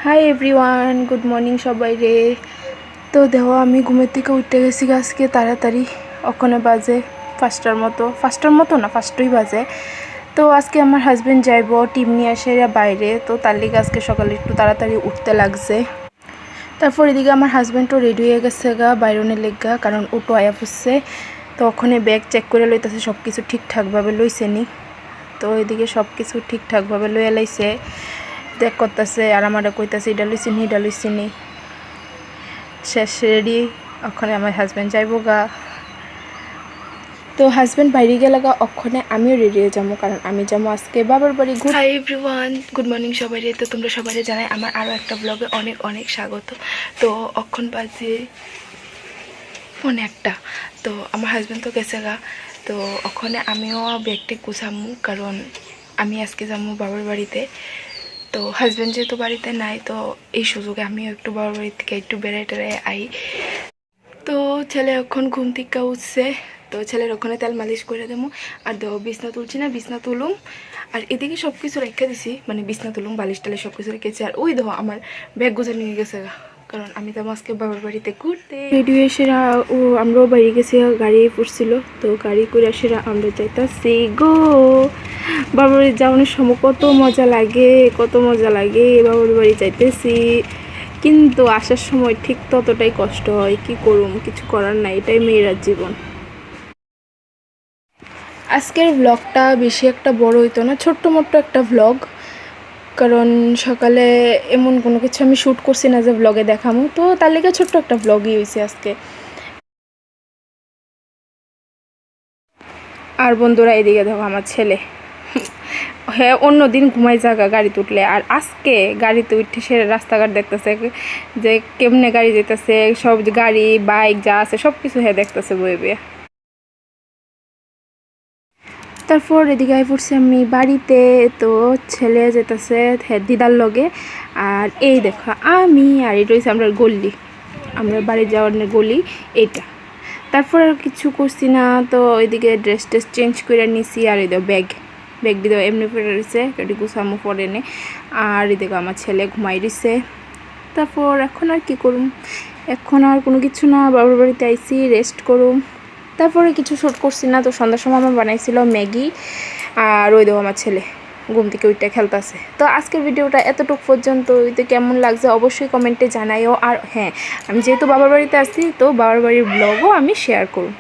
Hi everyone, good morning সবাই রে। তো দেখো আমি ঘুমের থেকে উঠতে গেছি আজকে তাড়াতাড়ি। ওখানে বাজে ফার্স্টার মতো না, ফার্স্টই বাজে। তো আজকে আমার হাজব্যান্ড যাইব টিম নিয়ে আসে বাইরে, তো তার লিগে আজকে সকালে একটু তাড়াতাড়ি উঠতে লাগছে। তারপর এদিকে আমার হাজব্যান্ডও রেডি হয়ে গেছে বাইরনের লেগা, কারণ ওটো আয়া পড়ছে। তো ওখানে ব্যাগ চেক করে লইতেছে সব কিছু ঠিকঠাকভাবে লইছে নি। তো এদিকে সব কিছু ঠিকঠাকভাবে লইয়া লাইছে, দেখ করতেছে আর আমারে কইতাছে এটা লইছি নি। শেষ রেডি। ওখানে আমার হাজব্যান্ড যাইবো গা। তো হাজব্যান্ড বাইরে গেলে গা ওখানে আমিও রেডি হয়ে যাবো, কারণ আমি যাবো আজকে বাবার বাড়ি। হাই এভরিওয়ান, গুড মর্নিং সবাই। তো তোমরা সবাই জানাই আমার আরও একটা ব্লগে অনেক অনেক স্বাগত। তো অক্ষণ বাজে ফোন একটা। তো আমার হাজব্যান্ড তো গেছে গা। তো ওখানে আমিও ব্যাগটা গুছামু, কারণ আমি আজকে যাবো বাবার বাড়িতে। তো হাজব্যান্ড যেহেতু বাড়িতে নাই, তো এই সুযোগে আমিও একটু বাবার বাড়ি থেকে একটু বেড়াই টেড়াই আই। তো ছেলে এখন ঘুম থেকে উঠছে, তো ছেলের ওখানে তেল মালিশ করে দেবো। আর দেখো বিছনা তুলছি না, বিছনা তুলুম। আর এদিকে সব কিছু রেখে দিছি, মানে বিছনা তুলুম, বালিশ টালিশ সব কিছু রেখেছি। আর ওই দেখো আমার ব্যাগ গুজা নিয়ে গেছে, কারণ আমি তো আজকে বাবার বাড়িতে ঘুরতে। রেডিও এসে আমরাও বাইরে গেছি, গাড়ি পড়ছিল। তো গাড়ি করে এসে আমরা যাইতাছি গো বাবার বাড়ি যাওয়ানোর সময়। কত মজা লাগে বাবার বাড়ি যাইতেছি, কিন্তু আসার সময় ঠিক ততটাই কষ্ট হয়। কি করুম, কিছু করার নাই, এটাই মেয়েরার জীবন। আজকের ব্লগটা বেশি একটা বড় হইতো না, ছোট্ট মোট্ট একটা ব্লগ, কারণ সকালে এমন কোনো কিছু আমি শ্যুট করছি না যে ব্লগে দেখামো। তো তার লিগে ছোট্ট একটা ব্লগই হয়েছে আজকে। আর বন্ধুরা এদিকে দেখো আমার ছেলে, হ্যাঁ অন্য দিন ঘুমাই জায়গা গাড়িতে উঠলে, আর আজকে গাড়িতে উঠে সে রাস্তাঘাট দেখতেছে যে কেমনে গাড়ি যেতেছে, সব গাড়ি বাইক যা আছে সব কিছু হ্যাঁ দেখতেছে বয়ে বয়ে। তারপর এদিকে আই পড়ছি আমি বাড়িতে। তো ছেলে যেতেছে হ্যাঁ দিদার লগে। আর এই দেখো আমি, আর এটা হচ্ছে আমরা গলি, আমরা বাড়ি যাওয়ার গলি এইটা। তারপর আর কিছু করছি না। তো ওইদিকে ড্রেস চেঞ্জ করে নিছি। আর এই ব্যাগ দিয়ে এমনি পরে রয়েছে, এটি গুছামো পরে নে। আর এদিকে আমার ছেলে ঘুমাই দিছে। তারপর এখন আর কি করুম, এখন আর কোনো কিছু না, বাবার বাড়িতে আইসি রেস্ট করুম। তারপরে কিছু শ্যুট করছি না। তো সন্ধ্যার সময় আমার বানাইছিল ম্যাগি। আর ওই দেখো আমার ছেলে ঘুম থেকে ওইটা খেলতেছে। তো আজকের ভিডিওটা এতটুকু পর্যন্ত। তো কেমন লাগছে অবশ্যই কমেন্টে জানাইও। আর হ্যাঁ, আমি যেহেতু বাবার বাড়িতে আসি, তো বাবার বাড়ির ব্লগও আমি শেয়ার করব।